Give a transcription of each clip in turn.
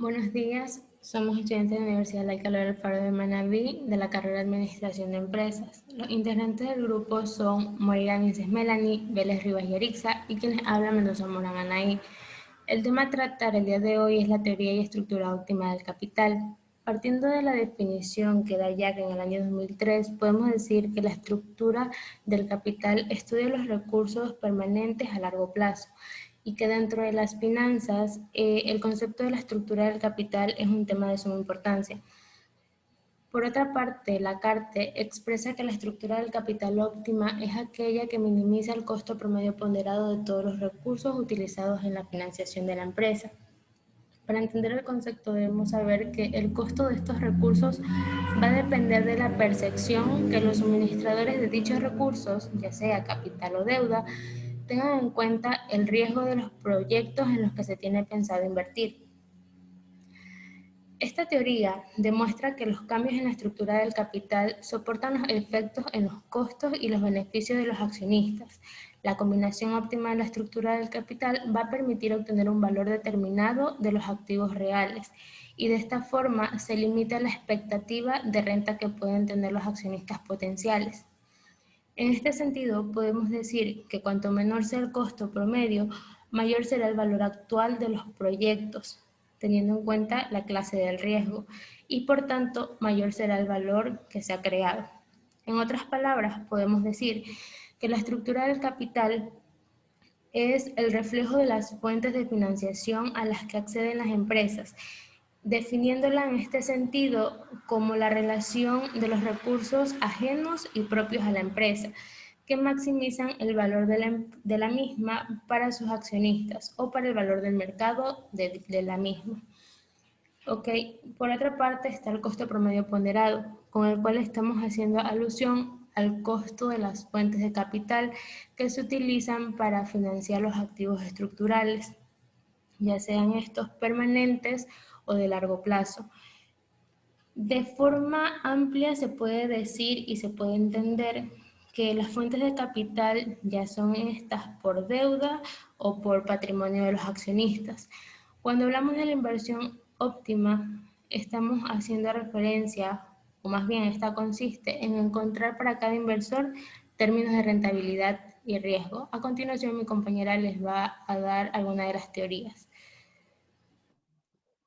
Buenos días, somos estudiantes de la Universidad Laica Loyola Alfaro de Manabí de la carrera de Administración de Empresas. Los integrantes del grupo son Moira Vinces Melanie, Vélez Rivas y Erixa y quienes hablan Mendoza Morán Anaí. El tema a tratar el día de hoy es la teoría y estructura óptima del capital. Partiendo de la definición que da Jack en el año 2003, podemos decir que la estructura del capital estudia los recursos permanentes a largo plazo y que dentro de las finanzas el concepto de la estructura del capital es un tema de suma importancia. Por otra parte, Lacarte expresa que la estructura del capital óptima es aquella que minimiza el costo promedio ponderado de todos los recursos utilizados en la financiación de la empresa. Para entender el concepto debemos saber que el costo de estos recursos va a depender de la percepción que los suministradores de dichos recursos, ya sea capital o deuda, tengan en cuenta el riesgo de los proyectos en los que se tiene pensado invertir. Esta teoría demuestra que los cambios en la estructura del capital soportan los efectos en los costos y los beneficios de los accionistas. La combinación óptima de la estructura del capital va a permitir obtener un valor determinado de los activos reales y de esta forma se limita la expectativa de renta que pueden tener los accionistas potenciales. En este sentido, podemos decir que cuanto menor sea el costo promedio, mayor será el valor actual de los proyectos, teniendo en cuenta la clase del riesgo, y por tanto, mayor será el valor que se ha creado. En otras palabras, podemos decir que la estructura del capital es el reflejo de las fuentes de financiación a las que acceden las empresas, definiéndola en este sentido como la relación de los recursos ajenos y propios a la empresa, que maximizan el valor de la misma para sus accionistas o para el valor del mercado de la misma. Ok, por otra parte está el costo promedio ponderado, con el cual estamos haciendo alusión al costo de las fuentes de capital que se utilizan para financiar los activos estructurales, ya sean estos permanentes o de largo plazo. De forma amplia se puede decir y se puede entender que las fuentes de capital ya son estas por deuda o por patrimonio de los accionistas. Cuando hablamos de la inversión óptima, estamos haciendo referencia, o más bien esta consiste en encontrar para cada inversor términos de rentabilidad y riesgo. A continuación, mi compañera les va a dar alguna de las teorías.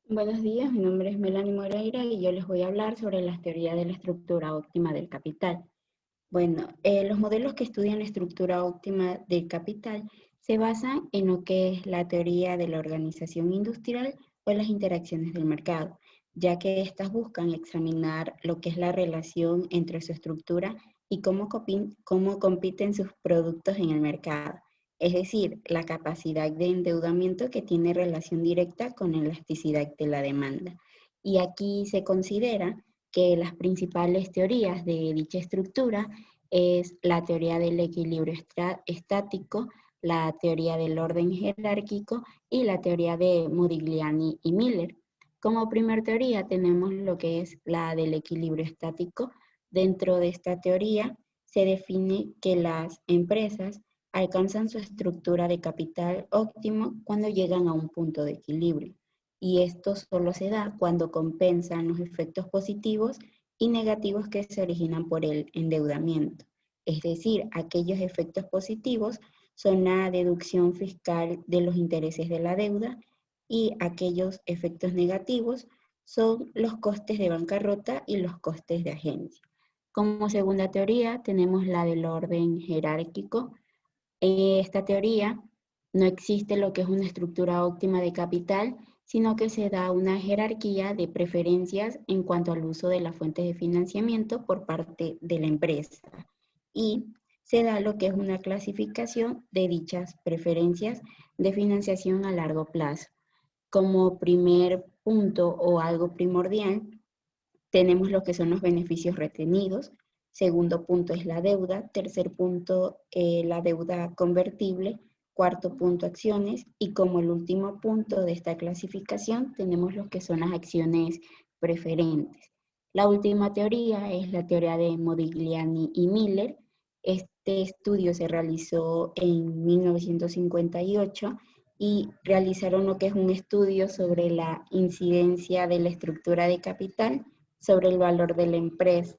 Buenos días, mi nombre es Melanie Moreira y yo les voy a hablar sobre las teorías de la estructura óptima del capital. Bueno, los modelos que estudian la estructura óptima del capital se basan en lo que es la teoría de la organización industrial o las interacciones del mercado, ya que estas buscan examinar lo que es la relación entre su estructura y cómo compiten sus productos en el mercado. Es decir, la capacidad de endeudamiento que tiene relación directa con la elasticidad de la demanda. Y aquí se considera que las principales teorías de dicha estructura es la teoría del equilibrio estático, la teoría del orden jerárquico y la teoría de Modigliani y Miller. Como primera teoría tenemos lo que es la del equilibrio estático. Dentro de esta teoría se define que las empresas alcanzan su estructura de capital óptimo cuando llegan a un punto de equilibrio. Y esto solo se da cuando compensan los efectos positivos y negativos que se originan por el endeudamiento. Es decir, aquellos efectos positivos son la deducción fiscal de los intereses de la deuda y aquellos efectos negativos son los costes de bancarrota y los costes de agencia. Como segunda teoría tenemos la del orden jerárquico. En esta teoría no existe lo que es una estructura óptima de capital, sino que se da una jerarquía de preferencias en cuanto al uso de las fuentes de financiamiento por parte de la empresa. Y se da lo que es una clasificación de dichas preferencias de financiación a largo plazo. Como primer punto o algo primordial, tenemos lo que son los beneficios retenidos. Segundo punto es la deuda. Tercer punto, la deuda convertible. Cuarto punto, acciones. Y como el último punto de esta clasificación, tenemos lo que son las acciones preferentes. La última teoría es la teoría de Modigliani y Miller. Este estudio se realizó en 1958 y realizaron lo que es un estudio sobre la incidencia de la estructura de capital sobre el valor de la empresa,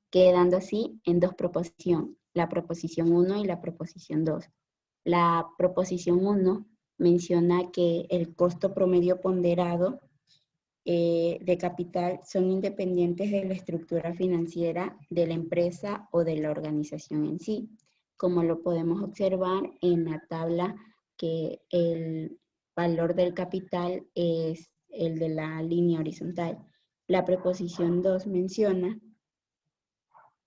quedando así en dos proposiciones, la proposición 1 y la proposición 2. La proposición 1 menciona que el costo promedio ponderado de capital son independientes de la estructura financiera de la empresa o de la organización en sí, como lo podemos observar en la tabla que el valor del capital es el de la línea horizontal. La proposición 2 menciona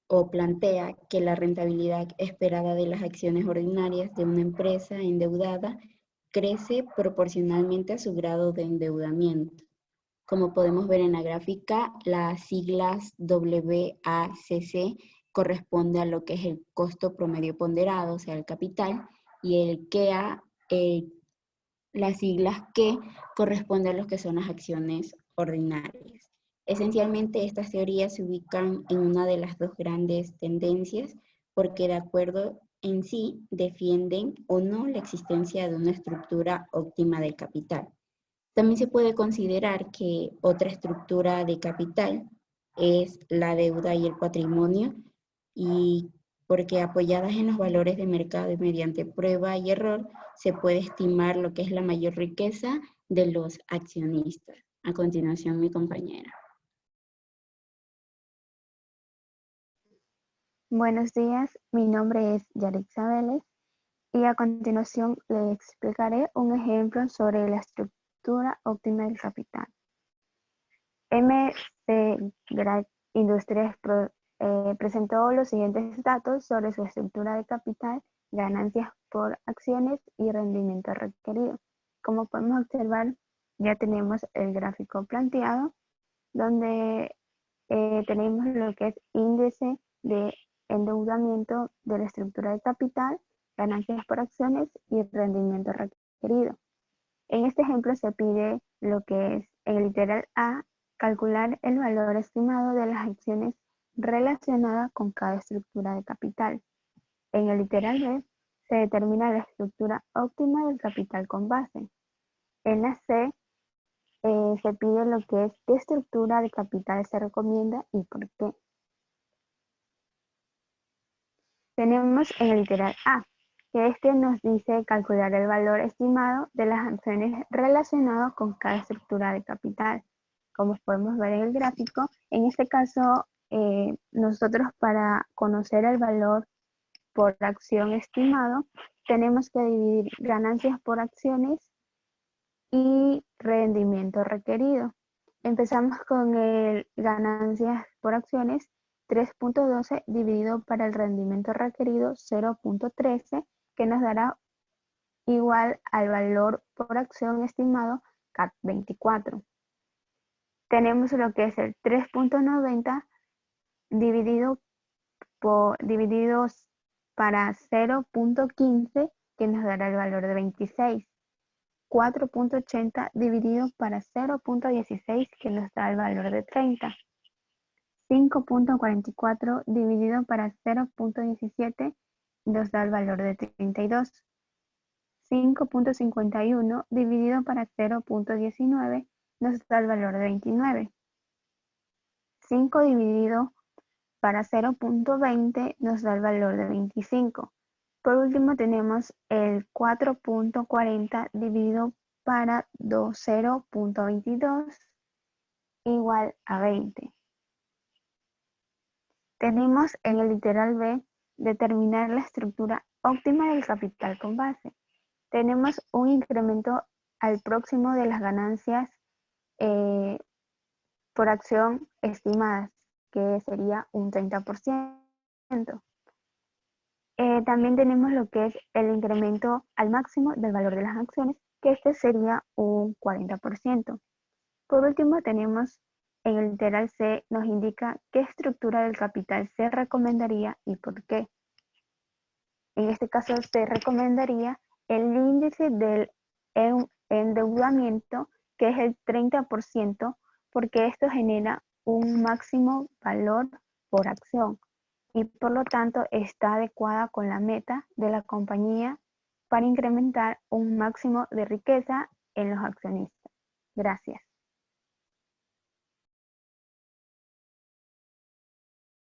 o plantea que la rentabilidad esperada de las acciones ordinarias de una empresa endeudada crece proporcionalmente a su grado de endeudamiento. Como podemos ver en la gráfica, las siglas WACC corresponde a lo que es el costo promedio ponderado, o sea, el capital, y el KEA, las siglas que corresponde a lo que son las acciones ordinarias. Esencialmente, estas teorías se ubican en una de las dos grandes tendencias, porque de acuerdo en sí defienden o no la existencia de una estructura óptima del capital. También se puede considerar que otra estructura de capital es la deuda y el patrimonio, y porque apoyadas en los valores de mercado y mediante prueba y error, se puede estimar lo que es la mayor riqueza de los accionistas. A continuación, mi compañera. Buenos días, mi nombre es Yarixa Vélez y a continuación le explicaré un ejemplo sobre la estructura óptima del capital. MC Industrias presentó los siguientes datos sobre su estructura de capital, ganancias por acciones y rendimiento requerido. Como podemos observar, ya tenemos el gráfico planteado, donde tenemos lo que es índice de endeudamiento de la estructura de capital, ganancias por acciones y rendimiento requerido. En este ejemplo se pide lo que es, en el literal A, calcular el valor estimado de las acciones relacionadas con cada estructura de capital. En el literal B, se determina la estructura óptima del capital con base. En la C, se pide lo que es qué estructura de capital se recomienda y por qué. Tenemos en el literal A, que este nos dice calcular el valor estimado de las acciones relacionadas con cada estructura de capital. Como podemos ver en el gráfico, en este caso, nosotros para conocer el valor por acción estimado, tenemos que dividir ganancias por acciones y rendimiento requerido. Empezamos con el ganancias por acciones 3.12 dividido para el rendimiento requerido 0.13, que nos dará igual al valor por acción estimado CAC 24. Tenemos lo que es el 3.90 divididos para 0.15, que nos dará el valor de 26. 4.80 dividido para 0.16, que nos da el valor de 30. 5.44 dividido para 0.17 nos da el valor de 32. 5.51 dividido para 0.19 nos da el valor de 29. 5 dividido para 0.20 nos da el valor de 25. Por último tenemos el 4.40 dividido para 0.22 igual a 20. Tenemos en el literal B determinar la estructura óptima del capital con base. Tenemos un incremento al próximo de las ganancias por acción estimadas, que sería un 30%. También tenemos lo que es el incremento al máximo del valor de las acciones, que este sería un 40%. Por último, tenemos en el literal C, nos indica qué estructura del capital se recomendaría y por qué. En este caso, se recomendaría el índice del endeudamiento, que es el 30%, porque esto genera un máximo valor por acción y por lo tanto está adecuada con la meta de la compañía para incrementar un máximo de riqueza en los accionistas. Gracias.